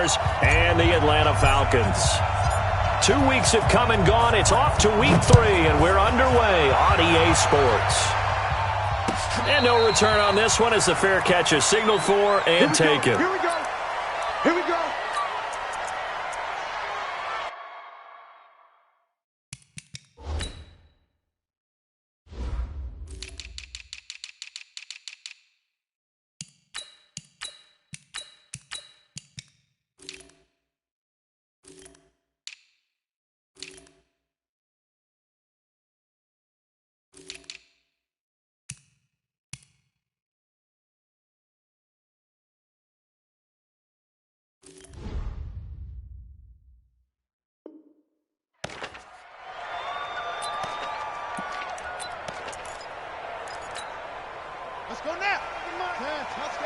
Jaguars and the Atlanta Falcons. 2 weeks have come and gone. It's off to week 3, and we're underway on EA Sports. And no return on this one as the fair catch is signaled for and taken. Here we go. Here we go. Let's go now. Let's go.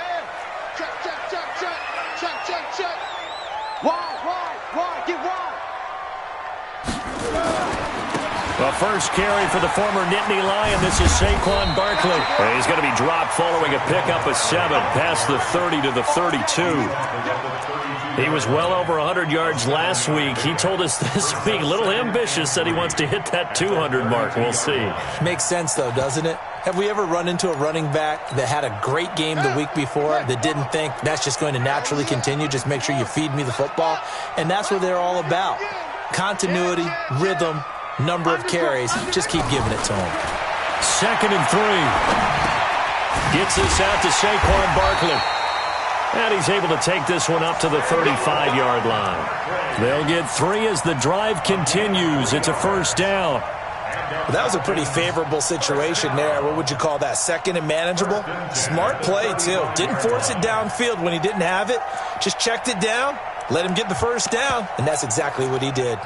Check. Wide. Get wide. The first carry for the former Nittany Lion. This is Saquon Barkley. And he's going to be dropped following a pickup of 7 past the 30 to the 32. He was well over 100 yards last week. He told us this week, a little ambitious, said he wants to hit that 200 mark. We'll see. Makes sense, though, doesn't it? Have we ever run into a running back that had a great game the week before that didn't think that's just going to naturally continue? Just make sure you feed me the football. And that's what they're all about. Continuity, rhythm, number of carries. Just keep giving it to him. 2nd and 3. Gets this out to Saquon Barkley. And he's able to take this one up to the 35-yard line. They'll get 3 as the drive continues. It's a first down. Well, that was a pretty favorable situation there. What would you call that? 2nd and manageable? Smart play, too. Didn't force it downfield when he didn't have it. Just checked it down, let him get the first down, and that's exactly what he did.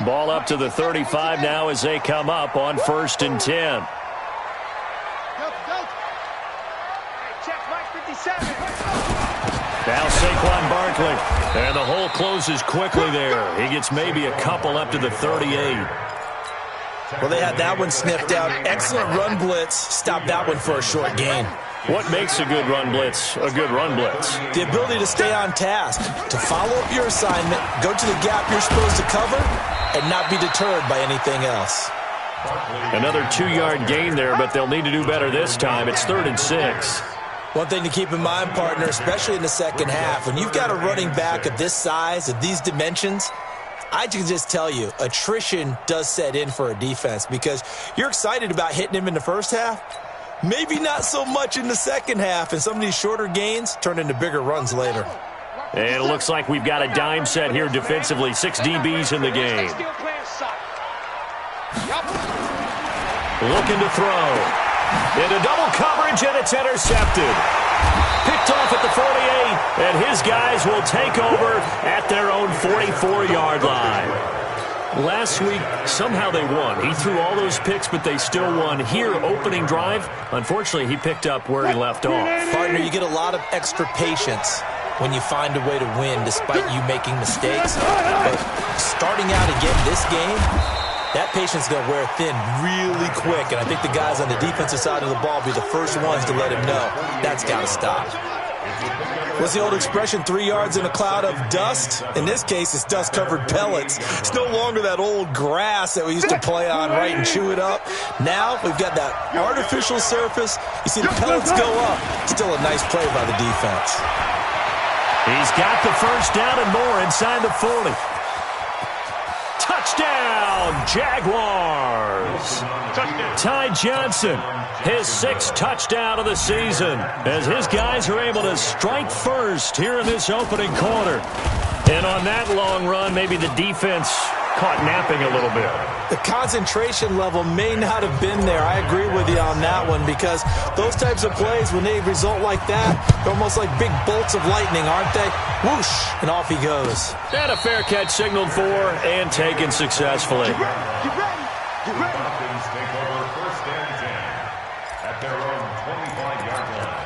Ball up to the 35 now as they come up on 1st and 10. Now Saquon Barkley. And the hole closes quickly there. He gets maybe a couple up to the 38. Well, they had that one sniffed out. Excellent run blitz. Stopped that one for a short gain. What makes a good run blitz a good run blitz? The ability to stay on task, to follow up your assignment, go to the gap you're supposed to cover, and not be deterred by anything else. Another 2-yard gain there, but they'll need to do better this time. It's 3rd and 6. One thing to keep in mind, partner, especially in the second half, when you've got a running back of this size, of these dimensions, I can just tell you, attrition does set in for a defense because you're excited about hitting him in the first half, maybe not so much in the second half, and some of these shorter gains turn into bigger runs later. And it looks like we've got a dime set here defensively. 6 DBs in the game. Looking to throw. Into double coverage, and it's intercepted. Picked off at the 48, and his guys will take over at their own 44-yard line. Last week, somehow they won. He threw all those picks, but they still won. Here, opening drive, unfortunately, he picked up where he left off. Partner, you get a lot of extra patience when you find a way to win despite you making mistakes. But starting out again this game, that patience is going to wear thin really quick, and I think the guys on the defensive side of the ball will be the first ones to let him know that's got to stop. What's the old expression, 3 yards in a cloud of dust? In this case, it's dust-covered pellets. It's no longer that old grass that we used to play on, right, and chew it up. Now we've got that artificial surface. You see the pellets go up. Still a nice play by the defense. He's got the first down and more inside the 40. Touchdown, Jaguars. Ty Johnson, his 6th touchdown of the season, as his guys are able to strike first here in this opening quarter. And on that long run, maybe the defense caught napping a little bit. The concentration level may not have been there. I agree with you on that one because those types of plays, when they result like that, they're almost like big bolts of lightning, aren't they? Whoosh, and off he goes. And a fair catch signaled for and taken successfully. Get ready. Falcons take over 1st and 10 at their own 25-yard line.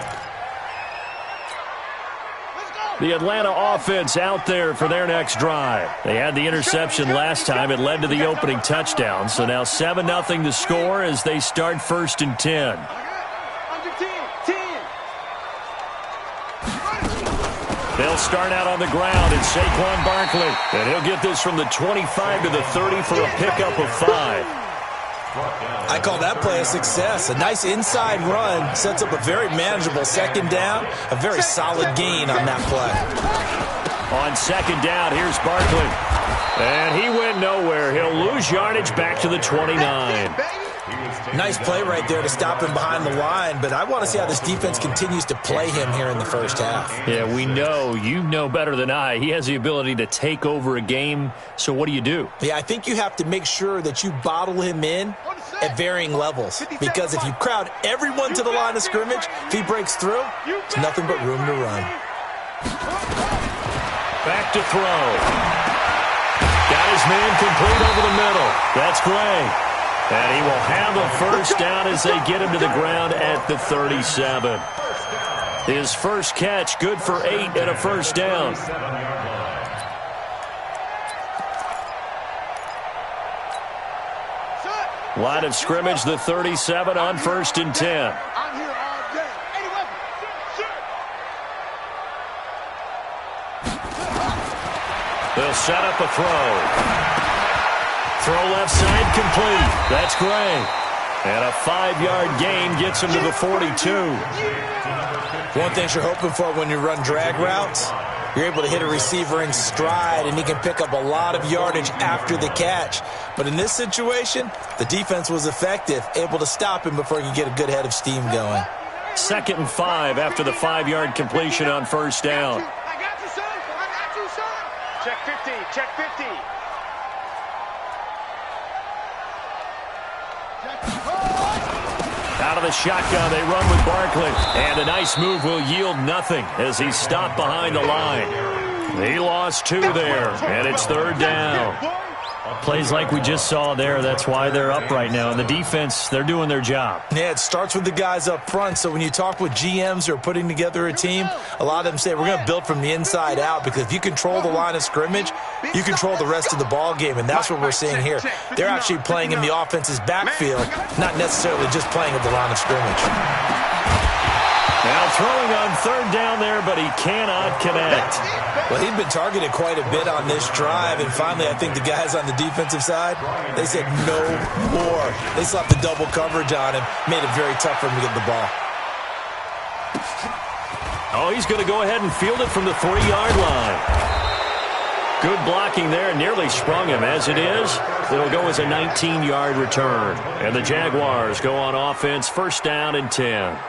The Atlanta offense out there for their next drive. They had the interception last time. It led to the opening touchdown. So now 7-0 to score as they start 1st and 10. They'll start out on the ground, and Saquon Barkley. And he'll get this from the 25 to the 30 for a pickup of 5. I call that play a success. A nice inside run sets up a very manageable second down, a very solid gain on that play. On second down, here's Barkley. And he went nowhere. He'll lose yardage back to the 29. Nice play right there to stop him behind the line, but I want to see how this defense continues to play him here in the first half. Yeah, we know. You know better than I. He has the ability to take over a game, so what do you do? Yeah, I think you have to make sure that you bottle him in at varying levels, because if you crowd everyone to the line of scrimmage, if he breaks through, there's nothing but room to run. Back to throw. Got his man complete over the middle. That's Gray. And he will have a first down as they get him to the ground at the 37. His first catch, good for 8 and a first down. Line of scrimmage, the 37 on 1st and 10. I'm here all day. Anyway, They'll set up a throw. Throw left side complete. That's Gray. And a 5-yard gain gets him to the 42. One thing you're hoping for when you run drag routes, you're able to hit a receiver in stride, and he can pick up a lot of yardage after the catch. But in this situation, the defense was effective, able to stop him before he could get a good head of steam going. 2nd and 5 after the 5-yard completion on first down. I got you, son. I got you, son. Check 50. Check 50. Out of the shotgun, they run with Barkley. And a nice move will yield nothing as he's stopped behind the line. He lost 2 there, and it's 3rd down. Plays like we just saw there, that's why they're up right now. And the defense, they're doing their job. Yeah, it starts with the guys up front. So when you talk with GMs who are putting together a team, a lot of them say we're going to build from the inside out, because if you control the line of scrimmage, you control the rest of the ball game, and that's what we're seeing here. They're actually playing in the offense's backfield, not necessarily just playing at the line of scrimmage. Now throwing on 3rd down there, but he cannot connect. Well, he'd been targeted quite a bit on this drive, and finally I think the guys on the defensive side, they said no more. They slapped the double coverage on him, made it very tough for him to get the ball. Oh, he's going to go ahead and field it from the 3-yard line. Good blocking there, nearly sprung him. As it is, it'll go as a 19-yard return. And the Jaguars go on offense, 1st down and 10.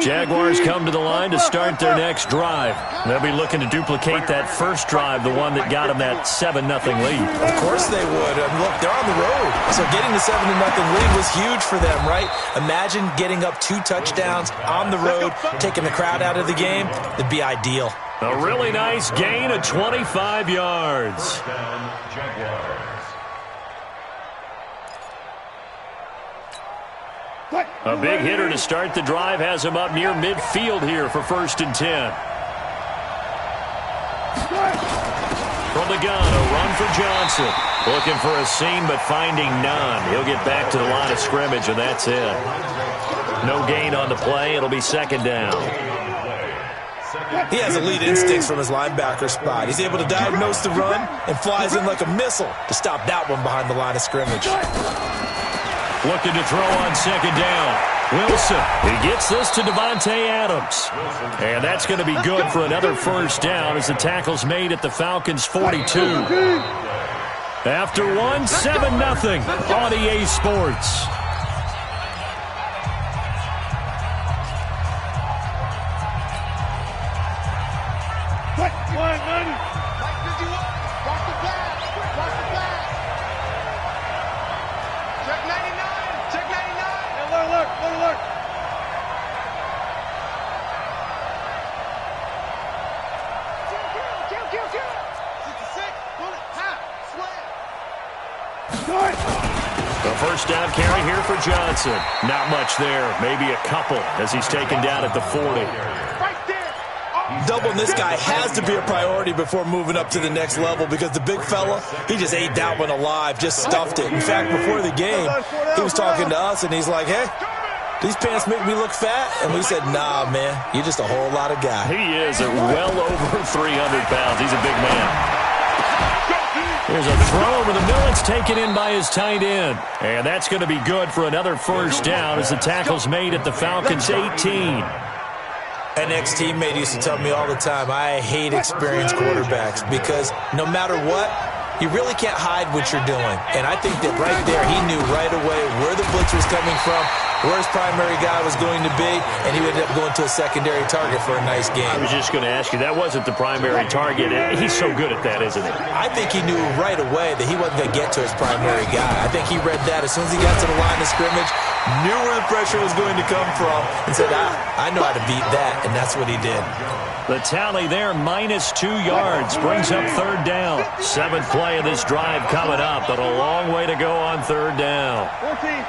Jaguars come to the line to start their next drive. They'll be looking to duplicate that first drive, the one that got them that 7-0 lead. Of course they would. Look, they're on the road, so getting the 7-0 lead was huge for them, right? Imagine getting up 2 touchdowns on the road, taking the crowd out of the game. It'd be ideal. A really nice gain of 25 yards. A big hitter to start the drive has him up near midfield here for 1st and 10. From the gun, a run for Johnson. Looking for a seam, but finding none. He'll get back to the line of scrimmage, and that's it. No gain on the play. It'll be 2nd down. He has elite instincts from his linebacker spot. He's able to diagnose the run and flies in like a missile to stop that one behind the line of scrimmage. Looking to throw on 2nd down. Wilson, he gets this to Devontae Adams. And that's going to be good for another first down as the tackle's made at the Falcons' 42. After one, 7-0 on EA Sports. The first down carry here for Johnson. Not much there, maybe a couple as he's taken down at the 40. Doubling this guy has to be a priority before moving up to the next level, because the big fella, he just ate that one alive, just stuffed it. In fact, before the game, he was talking to us, and he's like, hey, these pants make me look fat? And we said, nah, man, you're just a whole lot of guy. He is at well over 300 pounds. He's a big man. There's a throw over the middle. It's taken in by his tight end. And that's going to be good for another first down as the tackle's made at the Falcons' 18. An ex-teammate used to tell me all the time, I hate experienced quarterbacks because no matter what, you really can't hide what you're doing. And I think that right there, he knew right away where the blitz was coming from, where his primary guy was going to be, and he would end up going to a secondary target for a nice game. I was just going to ask you, that wasn't the primary target. He's so good at that, isn't he? I think he knew right away that he wasn't going to get to his primary guy. I think he read that as soon as he got to the line of scrimmage, knew where the pressure was going to come from, and said, I know how to beat that, and that's what he did. The tally there, -2 yards, brings up third down. 7th play of this drive coming up, but a long way to go on third down. 14.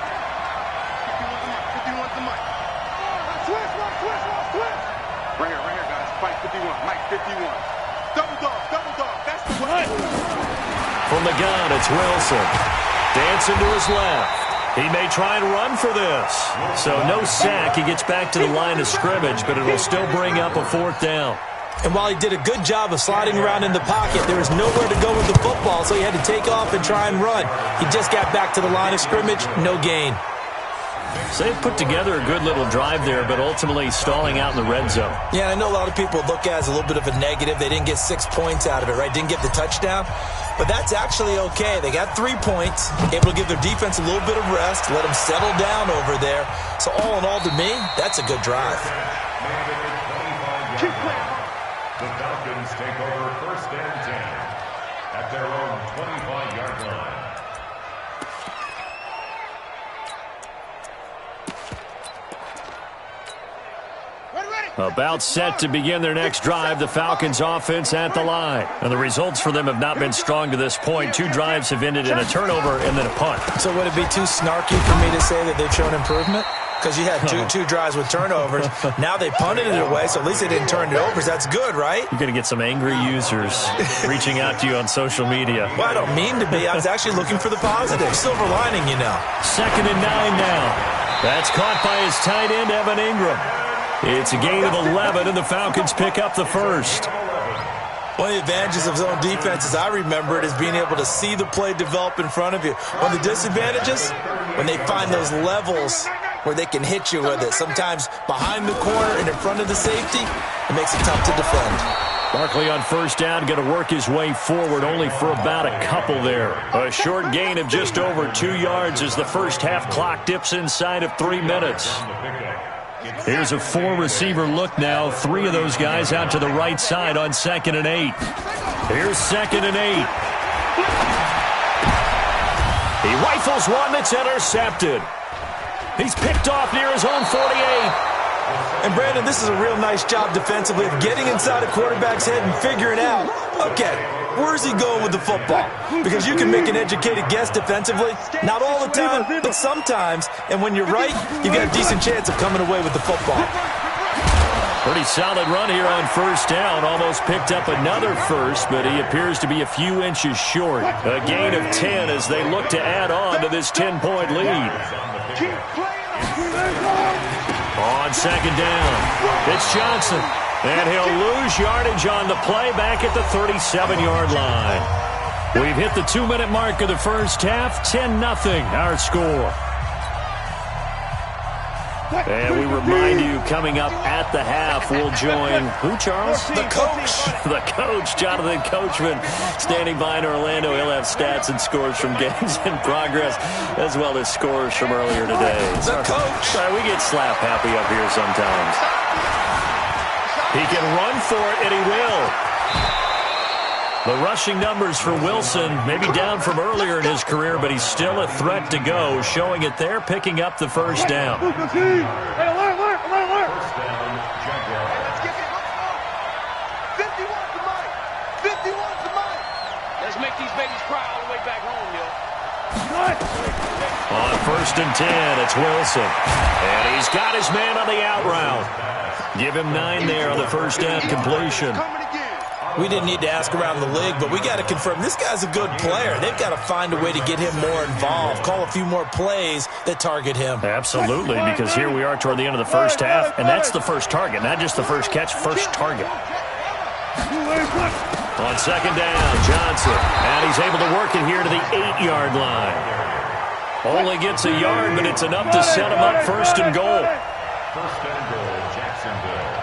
Right here, guys. Fight 51. Mike, 51. Double dog. That's the one. From the gun, it's Wilson. Dancing to his left. He may try and run for this. So no sack. He gets back to the line of scrimmage, but it'll still bring up a 4th down. And while he did a good job of sliding around in the pocket, there was nowhere to go with the football, so he had to take off and try and run. He just got back to the line of scrimmage, no gain. So they've put together a good little drive there, but ultimately stalling out in the red zone. Yeah, I know a lot of people look at it as a little bit of a negative. They didn't get 6 points out of it, right? Didn't get the touchdown. But that's actually okay. They got 3 points, able to give their defense a little bit of rest, let them settle down over there. So all in all, to me, that's a good drive. Keep playing. The Falcons take over 1st and 10 at their own 25-yard line. About set to begin their next drive, the Falcons offense at the line. And the results for them have not been strong to this point. 2 drives have ended in a turnover and then a punt. So would it be too snarky for me to say that they've shown improvement? Because you had two drives with turnovers. Now they punted it away, so at least they didn't turn it over. So that's good, right? You're going to get some angry users reaching out to you on social media. Well, I don't mean to be. I was actually looking for the positive. Silver lining, you know. 2nd and 9 now. That's caught by his tight end, Evan Ingram. It's a gain of 11, and the Falcons pick up the first. One of the advantages of zone defense, as I remember it, is being able to see the play develop in front of you. One of the disadvantages, when they find those levels where they can hit you with it, sometimes behind the corner and in front of the safety, it makes it tough to defend. Barkley on first down, going to work his way forward only for about a couple there. A short gain of just over 2 yards as the first half clock dips inside of 3 minutes. Here's a 4-receiver look now. 3 of those guys out to the right side on 2nd and 8. Here's 2nd and 8. He rifles one that's intercepted. He's picked off near his own 48. And, Brandon, this is a real nice job defensively of getting inside a quarterback's head and figuring out, okay, where's he going with the football? Because you can make an educated guess defensively, not all the time, but sometimes. And when you're right, you've got a decent chance of coming away with the football. Pretty solid run here on first down. Almost picked up another first, but he appears to be a few inches short. A gain of 10 as they look to add on to this 10-point lead. On 2nd down, it's Johnson. And he'll lose yardage on the play back at the 37-yard line. We've hit the 2-minute mark of the first half. 10-0 our score. And we remind you, coming up at the half, we'll join who, Charles? The coach. The coach, Jonathan Coachman, standing by in Orlando. He'll have stats and scores from games in progress, as well as scores from earlier today. The coach. Sorry, we get slap happy up here sometimes. He can run for it, and he will. The rushing numbers for Wilson may be down from earlier in his career, but he's still a threat to go, showing it there, picking up the first down. First down, Jaguars. Let's give it 51 to Mike. 51 to Mike. Let's make these babies cry all the way back home, yo. On 1st and 10, it's Wilson. And he's got his man on the out route. Give him 9 there on the first down completion. Coming again. We didn't need to ask around the league, but we got to confirm this guy's a good player. They've got to find a way to get him more involved, call a few more plays that target him. Absolutely, because here we are toward the end of the first half, and that's the first target, not just the first catch, first target. On second down, Johnson, and he's able to work it here to the 8-yard line. Only gets a yard, but it's enough to set him up first and goal. First and goal, Jacksonville.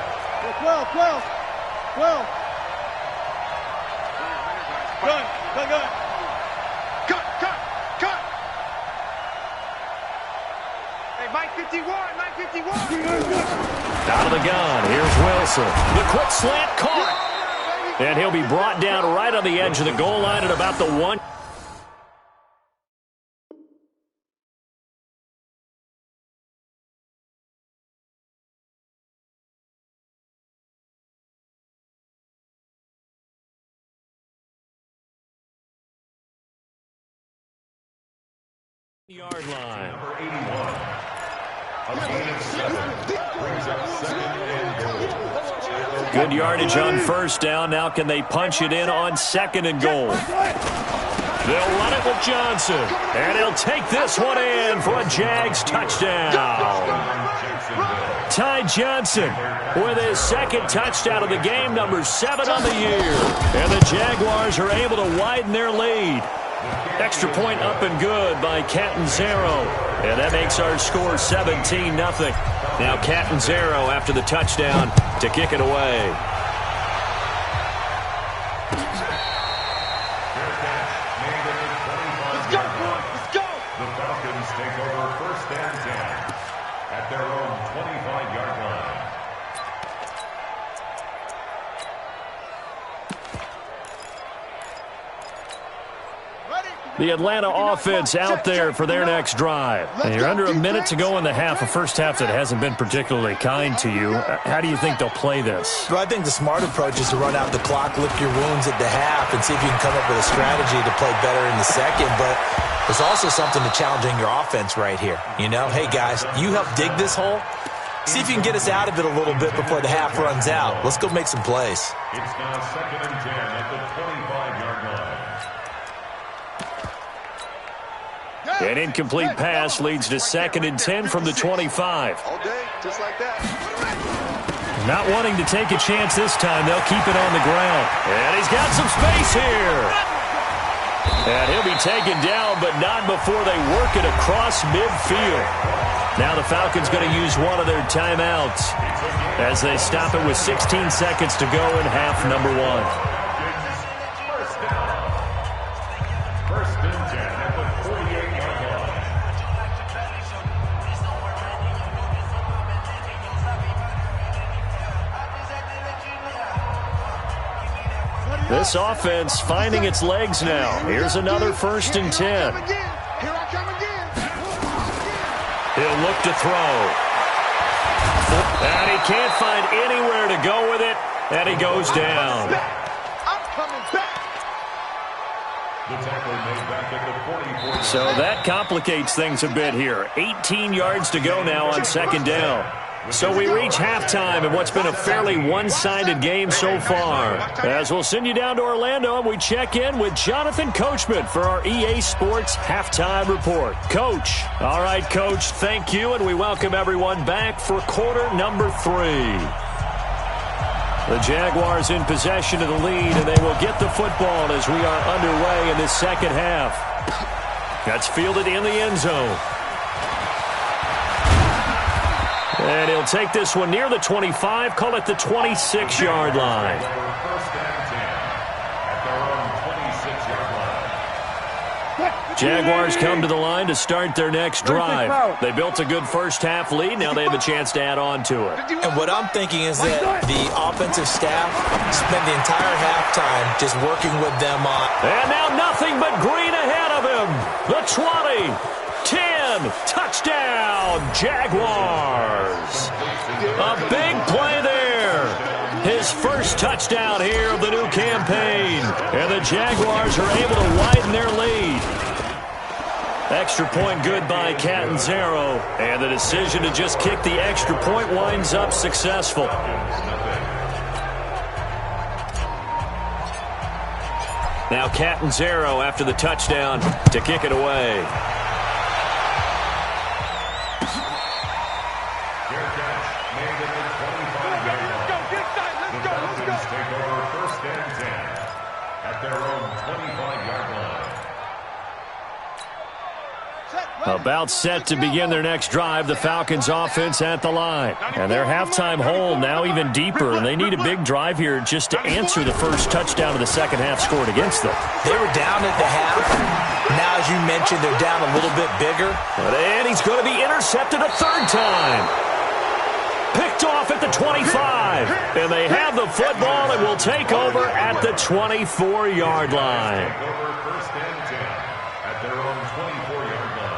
12. Gun. Cut. Hey, Mike 51. Out of the gun, here's Wilson. The quick slant caught. And he'll be brought down right on the edge of the goal line at about the 1. Yard line. Number 81. A gain of 7. Brings up second and goal. Good yardage on first down. Now can they punch it in on second and goal? They'll run it with Johnson. And he'll take this one in for a Jags touchdown. Ty Johnson with his second touchdown of the game, number 7 on the year. And the Jaguars are able to widen their lead. Extra point up and good by Catanzaro. And that makes our score 17-0. Now Catanzaro after the touchdown to kick it away. Let's go. The Falcons take over first and 10 at their own 25-yard line. The Atlanta offense out there for their next drive. And you're under a minute to go in the half, a first half that hasn't been particularly kind to you. How do you think they'll play this? Well, I think the smart approach is to run out the clock, lick your wounds at the half, and see if you can come up with a strategy to play better in the second. But there's also something to challenging your offense right here. You know, hey, guys, you help dig this hole. See if you can get us out of it a little bit before the half runs out. Let's go make some plays. It's now second and 10 at the 25-yard line. An incomplete pass leads to second and 10 from the 25. All day, just like that. Not wanting to take a chance this time, they'll keep it on the ground. And he's got some space here. And he'll be taken down, but not before they work it across midfield. Now the Falcons going to use one of their timeouts as they stop it with 16 seconds to go in half number 1. First and 10 at the 48-yard line. This offense finding its legs now. Here's another first and 10. Here I come again. He'll look to throw. And he can't find anywhere to go with it. And he goes down. I'm coming back. The tackle made back at the 44. So that complicates things a bit here. 18 yards to go now on second down. So we reach halftime in what's been a fairly one-sided game so far. As we'll send you down to Orlando, and we check in with Jonathan Coachman for our EA Sports Halftime Report. Coach. All right, Coach, thank you, and we welcome everyone back for quarter number 3. The Jaguars in possession of the lead, and they will get the football as we are underway in this second half. That's fielded in the end zone. And he'll take this one near the 25, call it the 26-yard line. First and 10 at their own 26-yard line. Jaguars come to the line to start their next drive. They built a good first half lead. Now they have a chance to add on to it. And what I'm thinking is that the offensive staff spent the entire halftime just working with them on. And now nothing but green ahead of him. The 20, 10, touchdown, Jaguars. A big play there. His first touchdown here of the new campaign. And the Jaguars are able to widen their lead. Extra point good by Catanzaro. And the decision to just kick the extra point winds up successful. Now Catanzaro after the touchdown to kick it away. About set to begin their next drive, the Falcons offense at the line. And their halftime hole now even deeper, and they need a big drive here just to answer the first touchdown of the second half scored against them. They were down at the half. Now, as you mentioned, they're down a little bit bigger. And he's going to be intercepted a third time. Picked off at the 25. And they have the football and will take over at the 24-yard line. First and 10 at their own 24-yard line.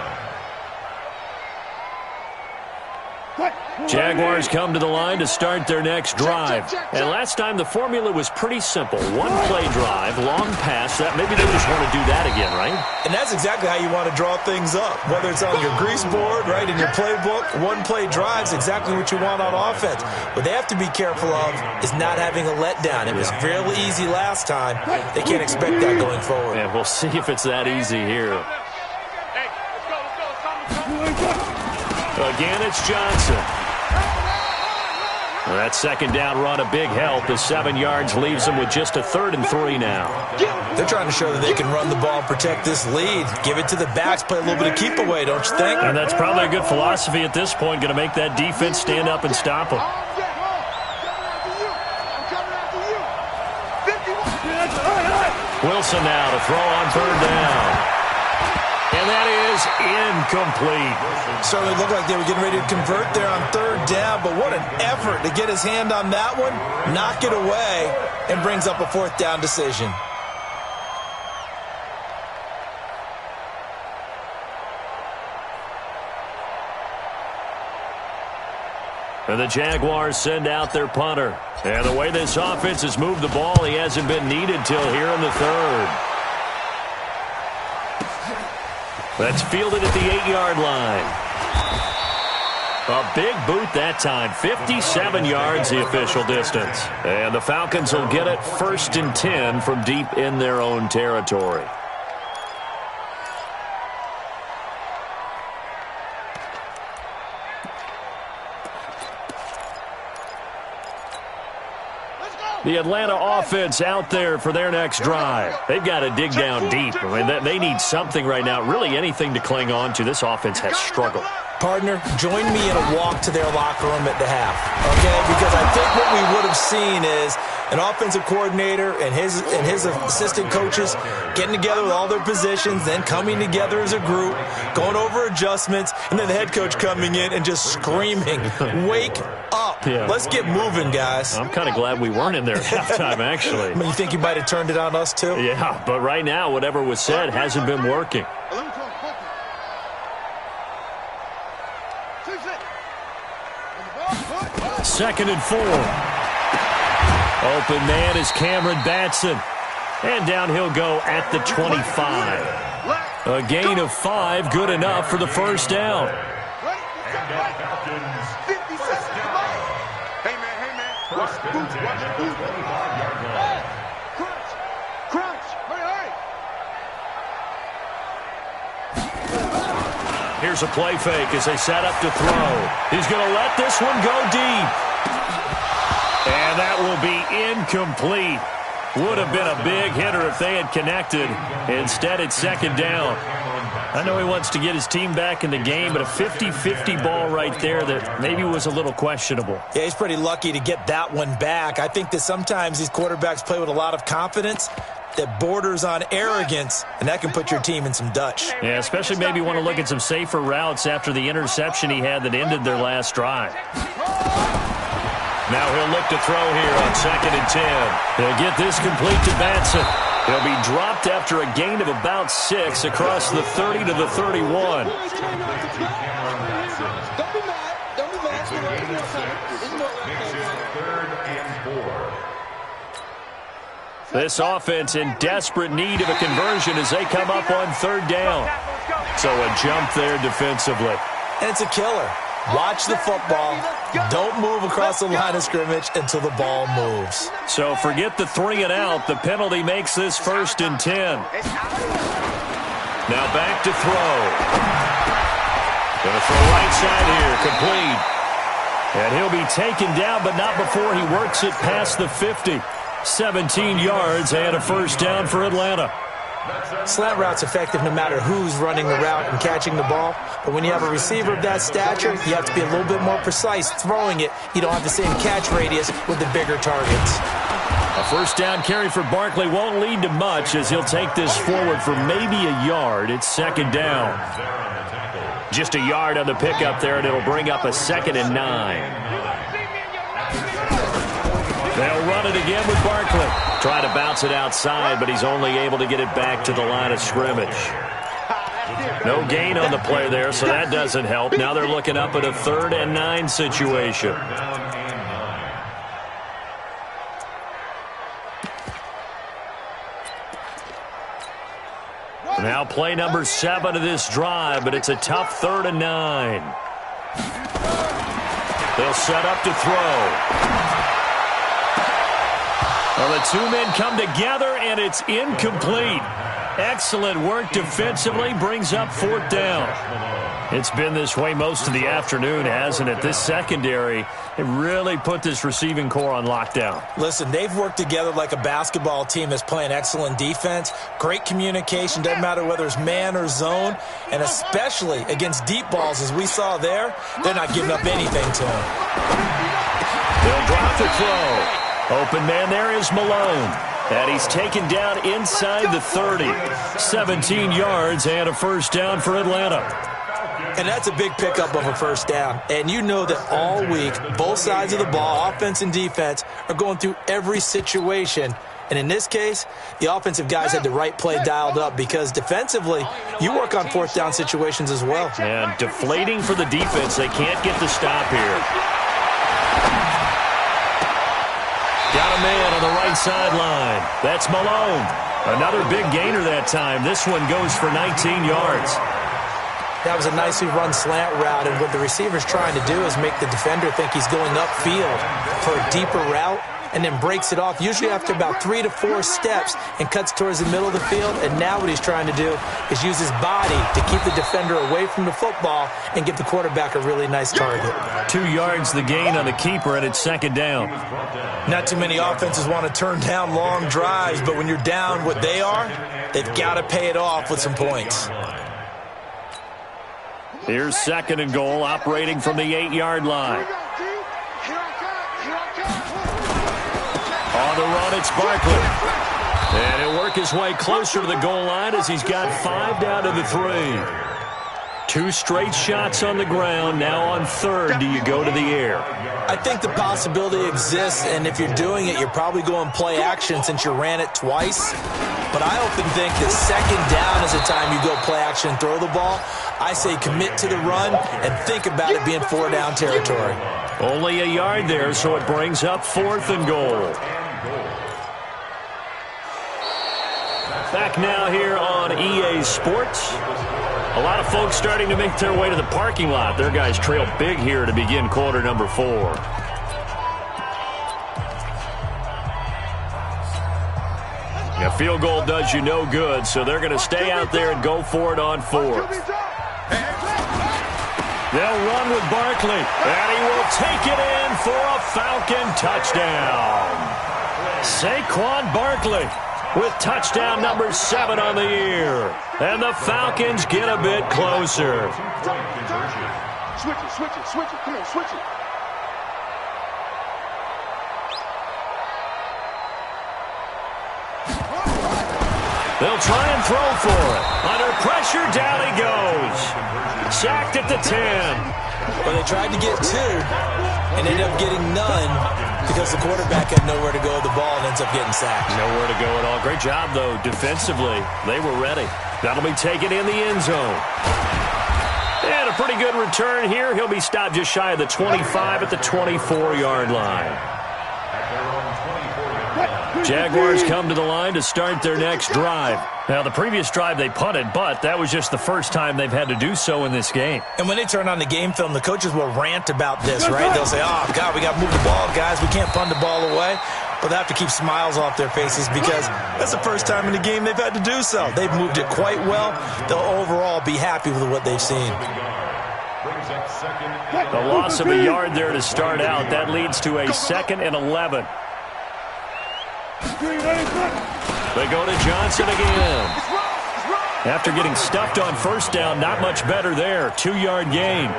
Jaguars come to the line to start their next drive. And last time the formula was pretty simple. One-play drive, long pass. That maybe they just want to do that again, right? And that's exactly how you want to draw things up. Whether it's on your grease board, right, in your playbook, one-play drive's exactly what you want on offense. What they have to be careful of is not having a letdown. It was fairly easy last time. They can't expect that going forward. And we'll see if it's that easy here. Again, it's Johnson. That second down run, a big help. The 7 yards leaves them with just a 3rd and 3 now. They're trying to show that they can run the ball and protect this lead. Give it to the backs, play a little bit of keep away, don't you think? And that's probably a good philosophy at this point, going to make that defense stand up and stop them. Wilson now to throw on 3rd down. And that is incomplete. Certainly looked like they were getting ready to convert there on 3rd down, but what an effort to get his hand on that one, knock it away, and brings up a 4th down decision. And the Jaguars send out their punter. And the way this offense has moved the ball, he hasn't been needed till here in the 3rd. That's fielded at the 8-yard line. A big boot that time. 57 yards the official distance. And the Falcons will get it 1st and 10 from deep in their own territory. The Atlanta offense out there for their next drive. They've got to dig down deep. I mean, they need something right now, really anything to cling on to. This offense has struggled. Partner, join me in a walk to their locker room at the half, okay? Because I think what we would have seen is an offensive coordinator and his assistant coaches getting together with all their positions, then coming together as a group, going over adjustments, and then the head coach coming in and just screaming, wake up. Yeah. Let's get moving, guys. I'm kind of glad we weren't in there at halftime, actually. I mean, you think you might have turned it on us, too? Yeah, but right now, whatever was said hasn't been working. 2nd and 4. Open man is Cameron Batson. And down he'll go at the 25. A gain of 5, good enough for the 1st down. Here's a play fake as they set up to throw. He's going to let this one go deep. And that will be incomplete. Would have been a big hitter if they had connected. Instead, it's 2nd down. I know he wants to get his team back in the game, but a 50-50 ball right there that maybe was a little questionable. Yeah, he's pretty lucky to get that one back. I think that sometimes these quarterbacks play with a lot of confidence that borders on arrogance, and that can put your team in some Dutch. Yeah, especially maybe want to look at some safer routes after the interception he had that ended their last drive. Now he'll look to throw here on 2nd and 10. He'll get this complete to Batson. He'll be dropped after a gain of about 6 across the 30 to the 31. This offense in desperate need of a conversion as they come up on 3rd down. So a jump there defensively. And it's a killer. Watch the football, Don't move across the line of scrimmage until the ball moves. So forget the 3 and out. The penalty makes this 1st and 10. Now back to throw. Going to throw right side here. Complete. And he'll be taken down, but not before he works it past the 50. 17 yards and a 1st down for Atlanta. Slant route's effective no matter who's running the route and catching the ball. But when you have a receiver of that stature, you have to be a little bit more precise throwing it. You don't have the same catch radius with the bigger targets. A 1st down carry for Barkley won't lead to much as he'll take this forward for maybe a yard. It's 2nd down. Just a yard on the pickup there, and it'll bring up a 2nd and 9. They'll run it again with Barkley. Try to bounce it outside, but he's only able to get it back to the line of scrimmage. No gain on the play there, so that doesn't help. Now they're looking up at a 3rd and 9 situation. Now play number 7 of this drive, but it's a tough 3rd and 9. They'll set up to throw. Well, the 2 men come together, and it's incomplete. Excellent work defensively, brings up 4th down. It's been this way most of the afternoon, hasn't it? This secondary, it really put this receiving core on lockdown. Listen, they've worked together like a basketball team that's playing excellent defense. Great communication, doesn't matter whether it's man or zone, and especially against deep balls, as we saw there, they're not giving up anything to them. They'll drop the throw. Open man there is Malone. And he's taken down inside the 30. 17 yards and a 1st down for Atlanta. And that's a big pickup of a 1st down. And you know that all week, both sides of the ball, offense and defense, are going through every situation. And in this case, the offensive guys had the right play dialed up because defensively, you work on 4th down situations as well. And deflating for the defense. They can't get the stop here. Got a man on the right sideline. That's Malone. Another big gainer that time. This one goes for 19 yards. That was a nicely run slant route, and what the receiver's trying to do is make the defender think he's going upfield for a deeper route and then breaks it off, usually after about 3 to 4 steps, and cuts towards the middle of the field. And now what he's trying to do is use his body to keep the defender away from the football and give the quarterback a really nice target. 2 yards the gain on the keeper, and it's 2nd down. Not too many offenses want to turn down long drives, but when you're down what they are, they've got to pay it off with some points. Here's 2nd and goal, operating from the 8-yard line. On the run, it's Barkley. And he'll work his way closer to the goal line as he's got 5 down to the 3. 2 straight shots on the ground. Now on 3rd, do you go to the air? I think the possibility exists, and if you're doing it, you're probably going play action since you ran it twice. But I often think that 2nd down is the time you go play action and throw the ball. I say commit to the run and think about it being 4 down territory. Only a yard there, so it brings up 4th and goal. Back now here on EA Sports. A lot of folks starting to make their way to the parking lot. Their guys trail big here to begin quarter number 4. A field goal does you no good, so they're going to stay out there and go for it on 4th. They'll run with Barkley, and he will take it in for a Falcon touchdown. Saquon Barkley with touchdown number 7 on the year. And the Falcons get a bit closer. Switch it, switch it, switch it. Come on, switch it. They'll try and throw for it. Under pressure, down he goes. Sacked at the 10. Well, they tried to get 2 and ended up getting none because the quarterback had nowhere to go with the ball and ends up getting sacked. Nowhere to go at all. Great job, though, defensively. They were ready. That'll be taken in the end zone. And a pretty good return here. He'll be stopped just shy of the 25 at the 24-yard line. Jaguars come to the line to start their next drive. Now, the previous drive they punted, but that was just the first time they've had to do so in this game. And when they turn on the game film, the coaches will rant about this, right? They'll say, oh, God, we got to move the ball, guys. We can't punt the ball away. But they have to keep smiles off their faces because that's the first time in the game they've had to do so. They've moved it quite well. They'll overall be happy with what they've seen. A loss of a yard there to start out. That leads to a 2nd and 11. They go to Johnson again. After getting stuffed on first down, not much better there. 2-yard gain.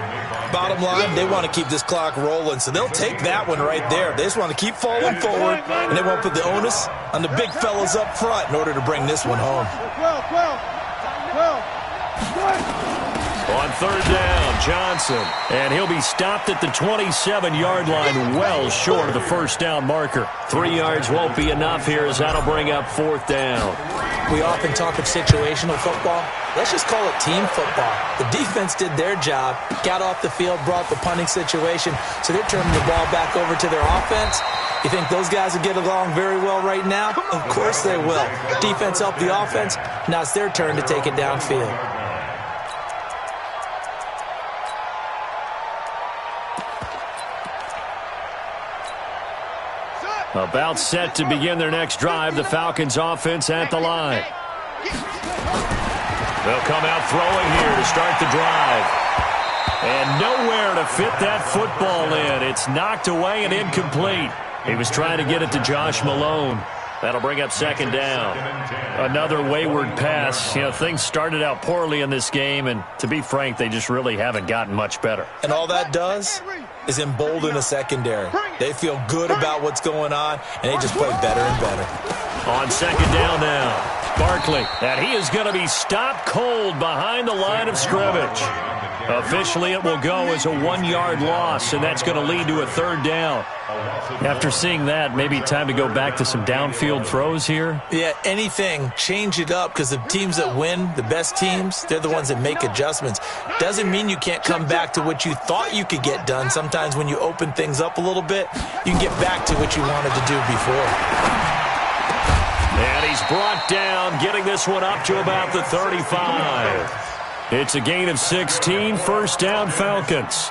Bottom line, they want to keep this clock rolling, so they'll take that one right there. They just want to keep falling forward, and they won't put the onus on the big fellas up front in order to bring this one home. On 3rd down, Johnson. And he'll be stopped at the 27-yard line, well short of the first down marker. 3 yards won't be enough here as that'll bring up 4th down. We often talk of situational football. Let's just call it team football. The defense did their job, got off the field, brought the punting situation, so they're turning the ball back over to their offense. You think those guys will get along very well right now? Of course they will. Defense helped the offense. Now it's their turn to take it downfield. About set to begin their next drive, the Falcons offense at the line. They'll come out throwing here to start the drive. And nowhere to fit that football in. It's knocked away and incomplete. He was trying to get it to Josh Malone. That'll bring up 2nd down. Another wayward pass. You know, things started out poorly in this game, and to be frank, they just really haven't gotten much better. And all that does is embolden the secondary. They feel good about what's going on, and they just play better and better. On 2nd down now, Barkley. And he is going to be stopped cold behind the line of scrimmage. Officially, it will go as a 1-yard loss, and that's going to lead to a 3rd down. After seeing that, maybe time to go back to some downfield throws here? Yeah, anything. Change it up because the teams that win, the best teams, they're the ones that make adjustments. Doesn't mean you can't come back to what you thought you could get done. Sometimes when you open things up a little bit, you can get back to what you wanted to do before. And he's brought down, getting this one up to about the 35. It's a gain of 16, 1st down Falcons.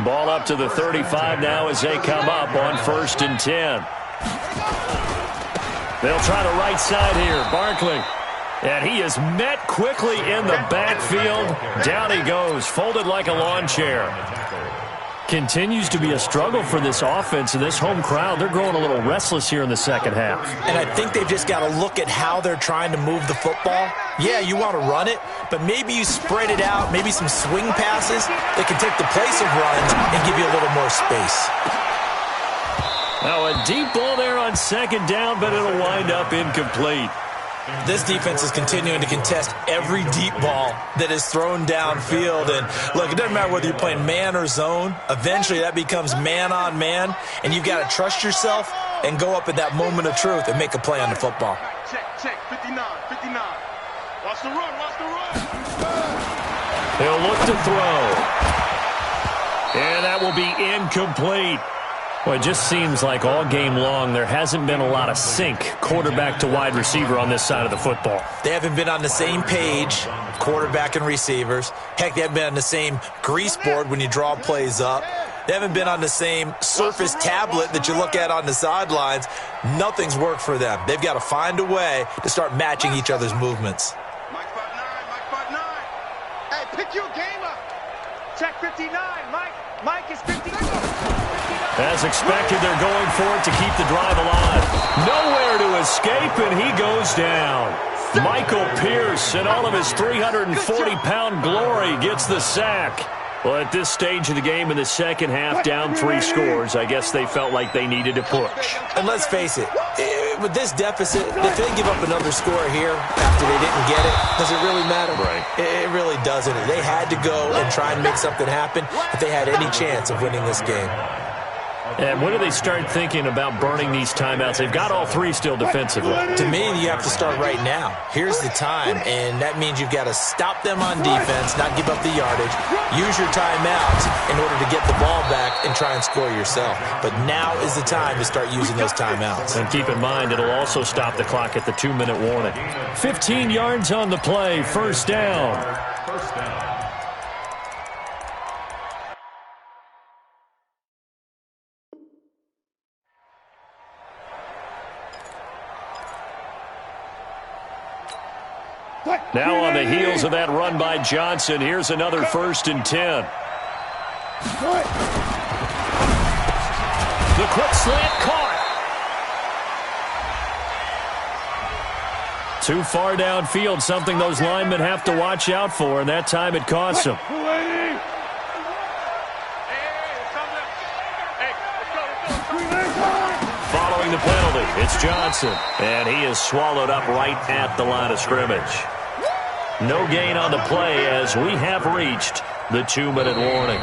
Ball up to the 35 now as they come up on 1st and 10. They'll try the right side here, Barkley. And he is met quickly in the backfield. Down he goes, folded like a lawn chair. Continues to be a struggle for this offense and this home crowd. They're growing a little restless here in the 2nd half. And I think they've just got to look at how they're trying to move the football. Yeah, you want to run it, but maybe you spread it out, maybe some swing passes that can take the place of runs and give you a little more space. Now a deep ball there on 2nd down, but it'll wind up incomplete. This defense is continuing to contest every deep ball that is thrown downfield. And, look, it doesn't matter whether you're playing man or zone. Eventually that becomes man on man, and you've got to trust yourself and go up at that moment of truth and make a play on the football. Check, 59. Watch the run. He'll look to throw. And that will be incomplete. Well, it just seems like all game long there hasn't been a lot of sync quarterback to wide receiver on this side of the football. They haven't been on the same page, quarterback and receivers. Heck, they haven't been on the same grease board when you draw plays up. They haven't been on the same Surface tablet that you look at on the sidelines. Nothing's worked for them. They've got to find a way to start matching each other's movements. Mike 5'9". Hey, pick your game up. Check 59. Mike is 59. As expected, they're going for it to keep the drive alive. Nowhere to escape, and he goes down. Michael Pierce, in all of his 340-pound glory, gets the sack. Well, at this stage of the game in the 2nd half, down 3 scores, I guess they felt like they needed to push. And let's face it, with this deficit, if they give up another score here after they didn't get it, does it really matter? Right. It really doesn't. They had to go and try and make something happen if they had any chance of winning this game. And when do they start thinking about burning these timeouts? They've got all three still defensively. To me, you have to start right now. Here's the time, and that means you've got to stop them on defense, not give up the yardage, use your timeouts in order to get the ball back and try and score yourself. But now is the time to start using those timeouts. And keep in mind, it'll also stop the clock at the 2-minute warning. 15 yards on the play, first down. First down. Now on the heels of that run by Johnson, here's another 1st and 10. The quick slant caught. Too far downfield, something those linemen have to watch out for, and that time it costs them. Following the penalty, it's Johnson, and he is swallowed up right at the line of scrimmage. No gain on the play as we have reached the 2-minute warning.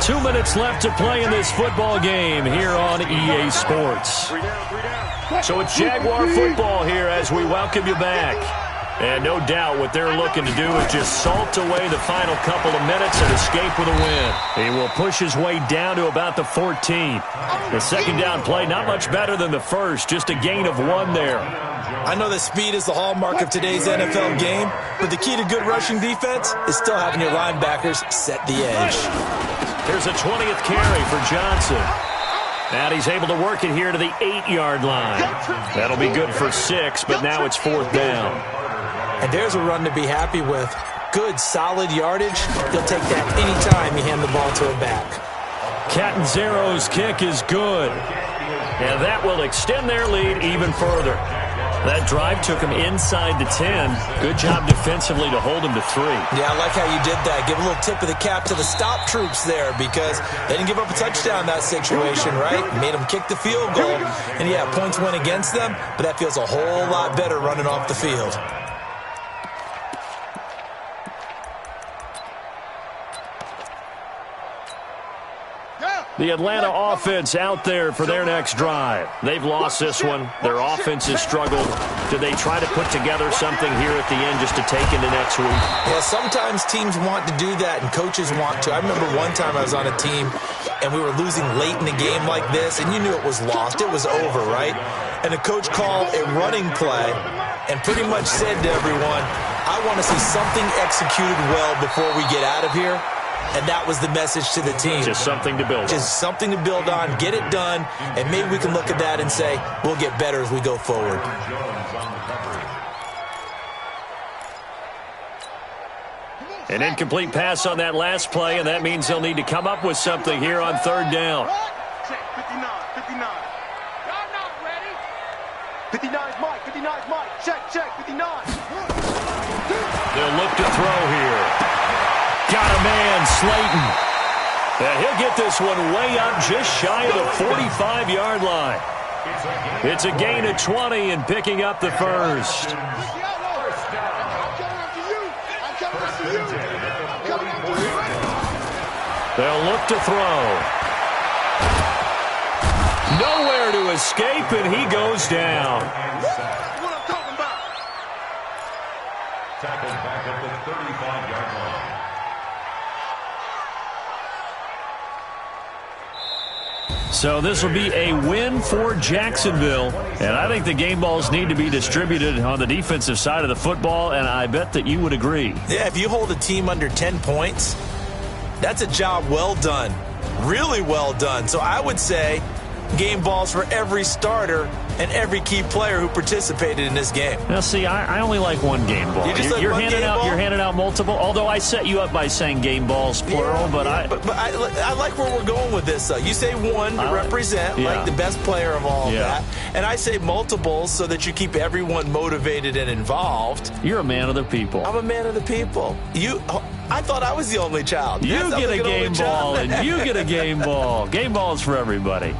2 minutes left to play in this football game here on EA Sports. So it's Jaguar football here as we welcome you back. And no doubt what they're looking to do is just salt away the final couple of minutes and escape with a win. He will push his way down to about the 14. The second down play, not much better than the first, just a gain of 1 there. I know that speed is the hallmark of today's NFL game, but the key to good rushing defense is still having your linebackers set the edge. Here's a 20th carry for Johnson. And he's able to work it here to the 8-yard line. That'll be good for 6, but now it's 4th down. And there's a run to be happy with. Good, solid yardage. He'll take that anytime you hand the ball to a back. Catanzaro's kick is good. And that will extend their lead even further. That drive took him inside the 10. Good job defensively to hold him to 3. Yeah, I like how you did that. Give a little tip of the cap to the stop troops there because they didn't give up a touchdown in that situation, right? Made them kick the field goal. And, yeah, points went against them, but that feels a whole lot better running off the field. The Atlanta offense out there for their next drive. They've lost this one. Their offense has struggled. Do they try to put together something here at the end just to take into next week? Yeah, sometimes teams want to do that and coaches want to. I remember one time I was on a team and we were losing late in the game like this, and you knew it was lost. It was over, right? And the coach called a running play and pretty much said to everyone, I want to see something executed well before we get out of here. And that was the message to the team. Just something to build on. Just something to build on, get it done, and maybe we can look at that and say, we'll get better as we go forward. An incomplete pass on that last play, and that means they'll need to come up with something here on 3rd down. Check, 59, 59. Y'all not ready? 59 is Mike, 59 is Mike. Check, 59. They'll look to throw here. Got a man, Slayton. And he'll get this one way up just shy of the 45-yard line. It's a gain of 20 and picking up the first. They'll look to throw. Nowhere to escape, and he goes down. What I'm talking about. Tackled back at the 35-yard line. So this will be a win for Jacksonville. And I think the game balls need to be distributed on the defensive side of the football, and I bet that you would agree. Yeah, if you hold a team under 10 points, that's a job well done. Really well done. So I would say game balls for every starter and every key player who participated in this game. Now, see, I only like one game ball. You're handing out multiple, although I set you up by saying game balls, plural, but I like where we're going with this, though. You say one to represent, like the best player of all of that, and I say multiples so that you keep everyone motivated and involved. You're a man of the people. I'm a man of the people. I thought I was the only child. You get a game ball, and you get a game ball. Game balls for everybody.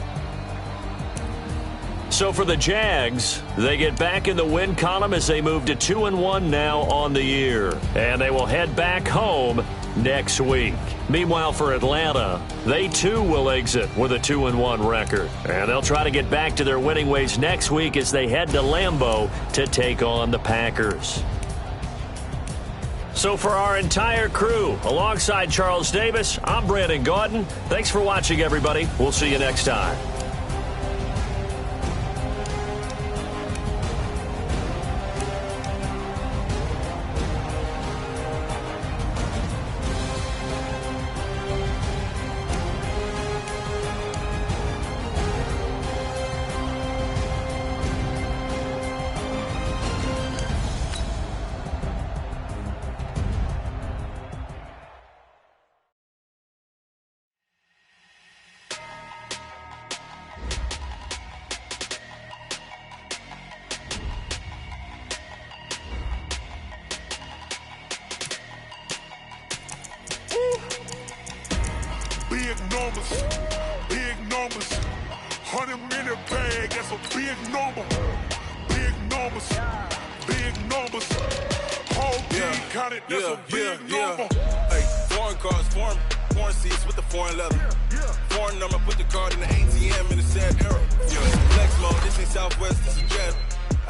So for the Jags, they get back in the win column as they move to 2-1 now on the year. And they will head back home next week. Meanwhile, for Atlanta, they too will exit with a 2-1 record. And they'll try to get back to their winning ways next week as they head to Lambeau to take on the Packers. So for our entire crew, alongside Charles Davis, I'm Brandon Gaudin. Thanks for watching, everybody. We'll see you next time. Big numbers, 100-minute bag, that's a big number. Big numbers, whole team counted, that's a big number. Hey, foreign cars, foreign seats with the foreign leather. Foreign number, put the card in the ATM in a sad era. Flex mode, this ain't Southwest, this is Jet.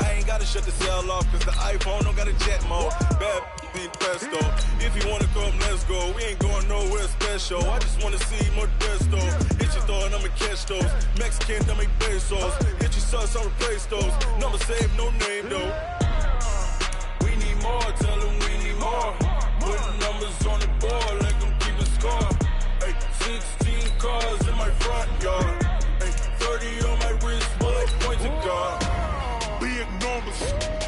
I ain't gotta shut the cell off, cause the iPhone don't got a jet mode. Bad beat pesto. If you wanna come, let's go. We ain't going nowhere special. I just wanna see more Modesto. Hit your thought, I'ma catch those. Mexican, I make pesos. Hit your sus, I'll replace those. Number saved, no name though. We need more, tell them we need more. Putting numbers on the board, like I'm keeping score. Hey, 16 cars in my front yard. Hey, 30 on my wrist, bullet point to God. Big numbers.